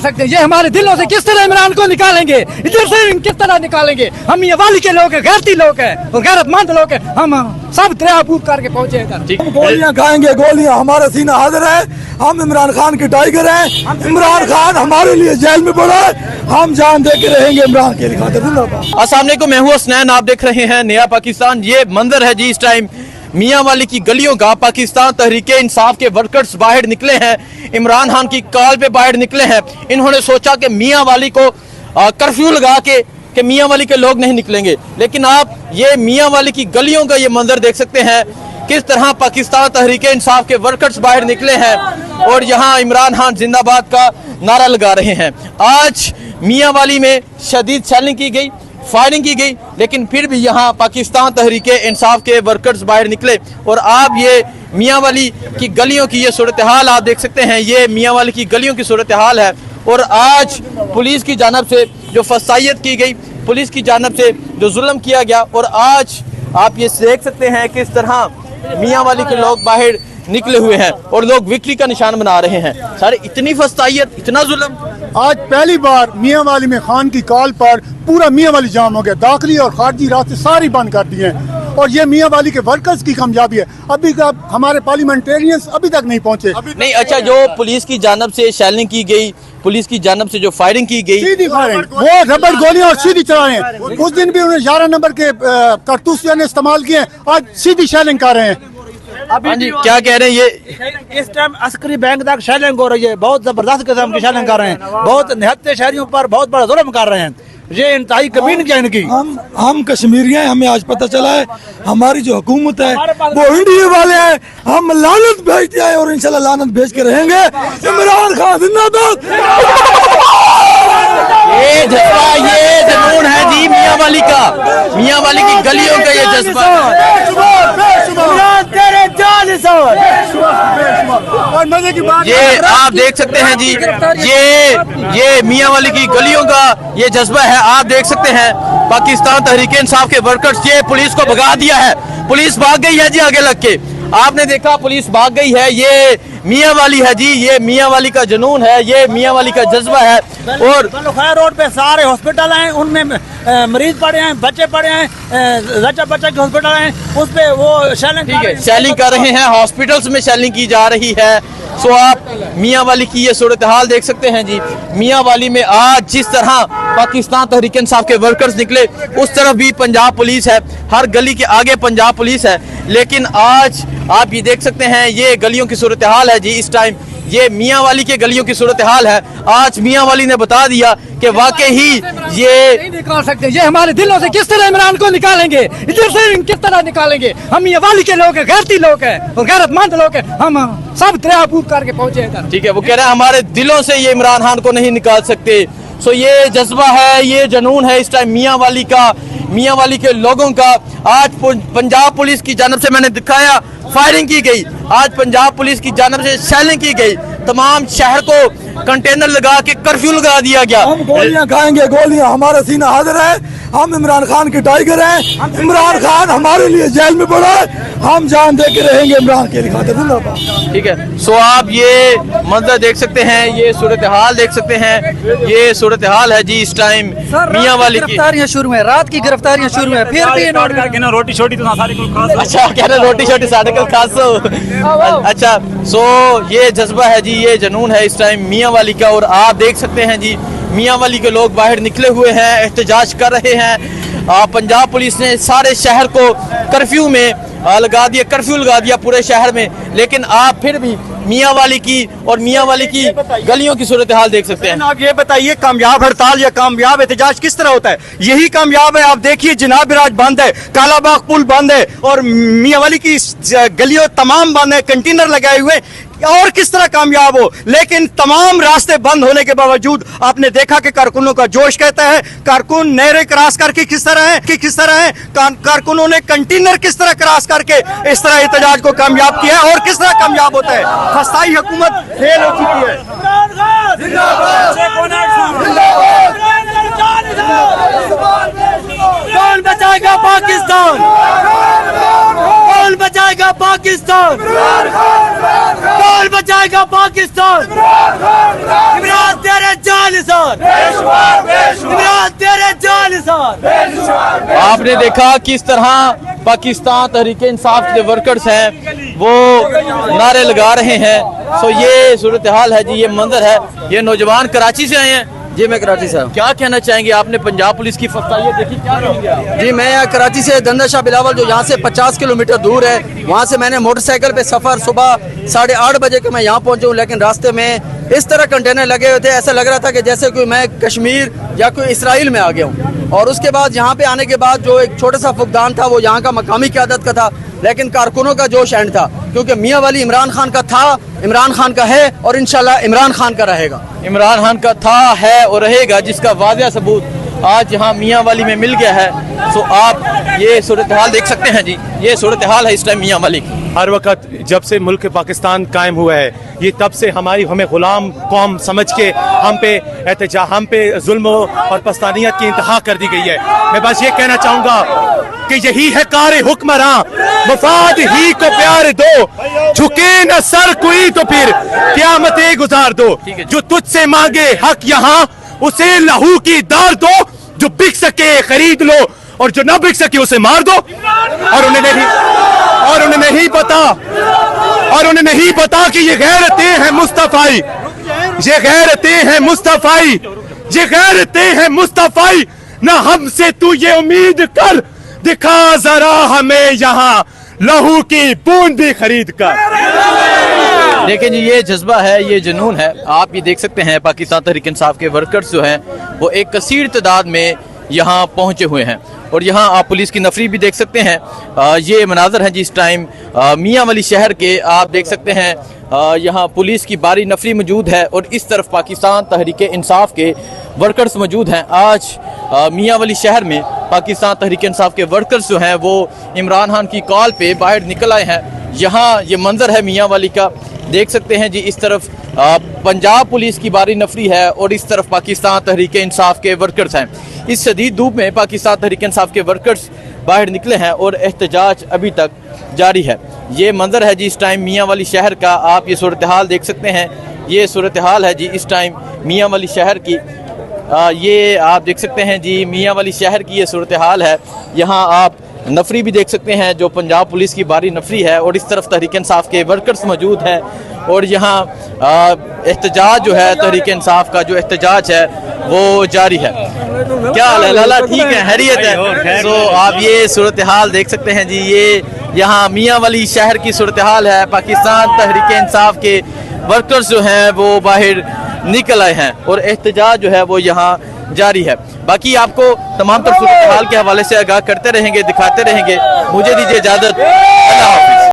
सकते हैं। ये हमारे दिलों से किस तरह इमरान को निकालेंगे, इधर से किस तरह निकालेंगे। हम ये वाली के लोग हैं, गैरती लोग हैं और गैरतमंद लोग हैं। हम सब दरिया पूर करके पहुंचे इधर। गोलियां खाएंगे, गोलियां, हमारा सीना हाजिर है। हम इमरान खान के टाइगर हैं। इमरान खान हमारे लिए जेल में पड़ा है, हम जान दे के रहेंगे इमरान के लिए खातिर। अस्सलाम वालेकुम, मैं हूं हसनैन, आप देख रहे हैं नया पाकिस्तान। ये मंजर है जी इस टाइम मियां वाली की गलियों का। पाकिस्तान तहरीके इंसाफ के वर्कर्स बाहर निकले हैं, इमरान खान की कॉल पे बाहर निकले हैं। इन्होंने सोचा कि मियां वाली को कर्फ्यू लगा के कि मियां वाली के लोग नहीं निकलेंगे, लेकिन आप ये मियां वाली की गलियों का ये मंजर देख सकते हैं किस तरह पाकिस्तान तहरीके इंसाफ के वर्कर्स बाहर निकले हैं और यहाँ इमरान खान जिंदाबाद का नारा लगा रहे हैं। आज मियां वाली में शदीद शेलिंग की गई, फायरिंग की गई, लेकिन फिर भी यहाँ पाकिस्तान तहरीके इंसाफ के वर्कर्स बाहर निकले। और आप ये मियां वाली की गलियों की ये सूरत हाल आप देख सकते हैं, ये मियां वाली की गलियों की सूरत हाल है। और आज पुलिस की जानब से जो फसाइयत की गई, पुलिस की जानब से जो जुल्म किया गया, और आज आप ये देख सकते हैं किस तरह मियां वाली के लोग बाहर निकले हुए हैं और लोग विक्ट्री का निशान बना रहे हैं। सारे इतनी फसाइयत, इतना जुल्म। आज पहली बार मियां वाली में खान की कॉल पर पूरा मियां वाली जाम हो गया, दाखिली और खारजी रास्ते सारी बंद कर दिए हैं। और ये मियां वाली के वर्कर्स की कामयाबी है। अभी तक हमारे पार्लियामेंटेरियंस अभी तक नहीं पहुंचे। नहीं, अच्छा, जो पुलिस की जानब से शेलिंग की गई, पुलिस की जानब से जो फायरिंग की गई, सीधी फायरिंग, वो रबड़ गोलियां और सीधी चला रहे हैं। उस दिन भी उन्होंने 11 नंबर के कारतूस ने इस्तेमाल किए, आज सीधी शेलिंग कर रहे हैं। हाँ जी, क्या कह रहे हैं ये? इस टाइम अस्करी बैंक तक शेलिंग हो रही है, बहुत जबरदस्त किस्म की शेलिंग कर रहे हैं, बहुत निहत्ते शहरियों पर बहुत बड़ा जुल्म कर रहे हैं। ये इंतहाई कमीन क्या इनकी। हम कश्मीरी हैं, हमें आज पता चला है हमारी जो हुकूमत है वो इंडिया वाले हैं। हम लानत भेजते हैं और इंशाल्लाह लानत भेज के रहेंगे। इमरान खान जिंदाबाद। ये जज्बा, ये जुनून है जी मियां वाली का, मियां वाली की गलियों का ये जज्बा। ये आप देख सकते हैं जी, ये मियां वाली की गलियों का ये जज्बा है। आप देख सकते हैं पाकिस्तान तहरीके इंसाफ के वर्कर्स, ये पुलिस को भगा दिया है, पुलिस भाग गई है जी आगे लग के। आपने देखा पुलिस भाग गई है। ये मियां वाली है जी, ये मियां वाली का जुनून है, ये मियां वाली का जज्बा है। और रोड पे सारे हॉस्पिटल हैं, उनमें मरीज पड़े हैं, बच्चे पड़े हैं, बच्चा के हॉस्पिटल हैं, उस पे वो शेलिंग, ठीक है, शेलिंग कर रहे हैं, हॉस्पिटल्स में शेलिंग की जा रही है। सो आप मियां वाली की ये सूरत हाल देख सकते हैं जी। मियां वाली में आज जिस तरह पाकिस्तान तहरीक इंसाफ के वर्कर्स निकले, उस तरफ भी पंजाब पुलिस है, हर गली के आगे पंजाब पुलिस है। लेकिन आज आप ये देख सकते हैं ये गलियों की सूरत हाल है जी इस टाइम, ये मियां वाली के गलियों की सूरत हाल है। आज मियां वाली ने बता दिया कि वाकई ही ये नहीं निकाल सकते। ये हमारे दिलों से किस तरह इमरान को निकालेंगे, इधर से किस तरह निकालेंगे। हम ये वाली के लोग हैं, गैरती लोग हैं और गैरतमंद लोग हैं। हम सब दरिया पूर करके पहुंचे इधर। ठीक है, वो कह रहे हैं हमारे दिलों से ये इमरान खान को नहीं निकाल सकते। सो ये जज्बा है, ये जुनून है इस टाइम मियां वाली का, मियां वाली के लोगों का। आज पंजाब पुलिस की जानब से मैंने दिखाया फायरिंग की गई, आज पंजाब पुलिस की जानब से शेलिंग की गई, तमाम शहर को कंटेनर लगा के कर्फ्यू लगा दिया गया। हम गोलियां खाएंगे, गोलियां, हमारा सीना हाजिर है। हम इमरान खान के टाइगर हैं। इमरान खान हमारे लिए जेल में पड़ा है, हम जान दे के रहेंगे इमरान के लिए खातिर। ठीक है, सो आप ये मंजर देख सकते हैं, ये सूरत हाल देख सकते हैं, ये सूरत हाल है जी इस टाइम मियां वाली की। गिरफ्तारियां शुरू हैं, रात की गिरफ्तारियां शुरू हैं, फिर भी रोटी छोटी तो सारी अच्छा कह रहे रोटी छोटी साढ़े कल खासो। अच्छा, सो ये जज्बा है जी, ये जुनून है इस टाइम मियां वाली का। और आप देख सकते हैं जी मियां वाली के लोग बाहर निकले हुए हैं, एहतजाज कर रहे हैं। पंजाब पुलिस ने सारे शहर को कर्फ्यू में लगा दिया, कर्फ्यू लगा दिया पूरे शहर में। लेकिन आप फिर भी मियां वाली की और मियां वाली की गलियों की सूरत हाल देख सकते हैं। आप ये बताइए कामयाब हड़ताल या कामयाब एहतजाज किस तरह होता है? यही कामयाब है। आप देखिए जनाब राज बंद है, कालाबाग पुल बंद है और मियां वाली की गलियों तमाम बंद है, कंटेनर लगाए हुए, और किस तरह कामयाब हो। लेकिन तमाम रास्ते बंद होने के बावजूद आपने देखा कि कारकुनों का जोश कहता है, कारकुन नहरें क्रॉस करके किस तरह है कारकुनों ने कंटेनर किस तरह क्रॉस करके इस तरह एहतजाज को कामयाब किया है, और किस तरह कामयाब होता है। फसाई हुकूमत फेल हो चुकी है। कौन बचाएगा पाकिस्तान, कौन बचाएगा पाकिस्तान, कौन बचाएगा पाकिस्तान। इमरान तेरे जान इमरान तेरे जानिसार। आपने देखा किस तरह पाकिस्तान तहरीक इंसाफ के वर्कर्स हैं वो नारे लगा रहे हैं। सो ये सूरत हाल है जी, ये मंजर है। ये नौजवान कराची से आए हैं जी, मैं कराची से हूँ। क्या कहना चाहेंगे? आपने पंजाब पुलिस की फसाइयत देखी, क्या कहेंगे आप? जी, मैं यहाँ कराची से दंदा शाह बिलावल जो यहाँ से 50 किलोमीटर दूर है, वहाँ से मैंने मोटरसाइकिल पे सफ़र सुबह 8:30 बजे के मैं यहाँ पहुँचा हूँ, लेकिन रास्ते में इस तरह कंटेनर लगे हुए थे, ऐसा लग रहा था कि जैसे कोई मैं कश्मीर या कोई इसराइल में आ गया हूँ। और उसके बाद यहाँ पे आने के बाद जो एक छोटा सा फुकदान था वो यहाँ का मकामी क़यादत का था, लेकिन कारकुनों का जोश एंड था, क्योंकि मियाँ वाली इमरान खान का था, इमरान खान का है और इंशाल्लाह इमरान खान का रहेगा। इमरान खान का था, है और रहेगा, जिसका वाज़ेह सबूत आज यहाँ मियाँ वाली में मिल गया है। सो आप ये सूरत हाल देख सकते हैं जी, ये सूरत हाल है इस टाइम मियाँ वाली की। हर वक्त जब से मुल्क पाकिस्तान कायम हुआ है, ये तब से हमें गुलाम कौम समझ के हम पे जुल्म और पस्तानियत की इंतहा कर दी गई है। मैं बस ये कहना चाहूँगा कि यही है कार हुक्मरां, मफाद ही को प्यार दो, झुके न सर कोई तो फिर क़यामतें गुजार दो। जो तुझसे मांगे हक यहाँ उसे लहू की दार दो, जो बिक सके खरीद लो और जो न बिक सके उसे मार दो। और उन्हें नहीं पता कि ये गैरतें हैं मुस्तफाई, ये गैरतें हैं मुस्तफाई, ये गैरतें हैं मुस्तफाई। न हमसे तू ये उम्मीद कर, दिखा जरा हमें यहाँ लहू की बूंद भी खरीद कर। देखिए जी, ये जज्बा है, ये जुनून है। आप ये देख सकते हैं पाकिस्तान तहरीक इंसाफ के वर्कर्स जो हैं वो एक कसीर तादाद में यहाँ पहुँचे हुए हैं। और यहाँ आप पुलिस की नफरी भी देख सकते हैं। ये मनाजर हैं जिस टाइम मियाँ वाली शहर के, आप देख सकते हैं यहाँ पुलिस की बारी नफरी मौजूद है और इस तरफ पाकिस्तान तहरीक इंसाफ के वर्कर्स मौजूद हैं। आज मियाँ वाली शहर में पाकिस्तान तहरीक इंसाफ के वर्कर्स जो हैं वो इमरान खान की कॉल पे बाहर निकल आए हैं। यहाँ ये मंजर है मियाँ वाली का, देख सकते हैं जी। इस तरफ पंजाब पुलिस की बारी नफरी है और इस तरफ पाकिस्तान तहरीक इंसाफ के वर्कर्स हैं। इस शदीद धूप में पाकिस्तान तहरीक इंसाफ के वर्कर्स बाहर निकले हैं और एहतजाज अभी तक जारी है। ये मंजर है जी इस टाइम मियाँ वाली शहर का। आप ये सूरत हाल देख सकते हैं, ये सूरत हाल है जी इस टाइम मियाँ वाली शहर की। ये आप देख सकते हैं जी मियाँ वाली शहर की ये सूरत हाल है। यहाँ आप नफरी भी देख सकते हैं जो पंजाब पुलिस की बारी नफरी है और इस तरफ तहरीक इंसाफ के वर्कर्स मौजूद हैं। और यहाँ एहतजाज जो है तहरीक इंसाफ का जो एहतजाज है वो जारी है। क्या लाला ठीक है, हैरियत है? तो आप ये सूरत हाल देख सकते हैं जी, ये यहाँ मियाँ वाली शहर की सूरत हाल है। पाकिस्तान तहरीक इंसाफ के वर्कर्स जो हैं वो बाहर निकल आए हैं और एहतजाज जो है वो यहाँ जारी है। बाकी आपको तमाम तर सूरत हाल के हवाले से आगाह करते रहेंगे, दिखाते रहेंगे। मुझे दीजिए इजाज़त, अल्लाह हाफिज़।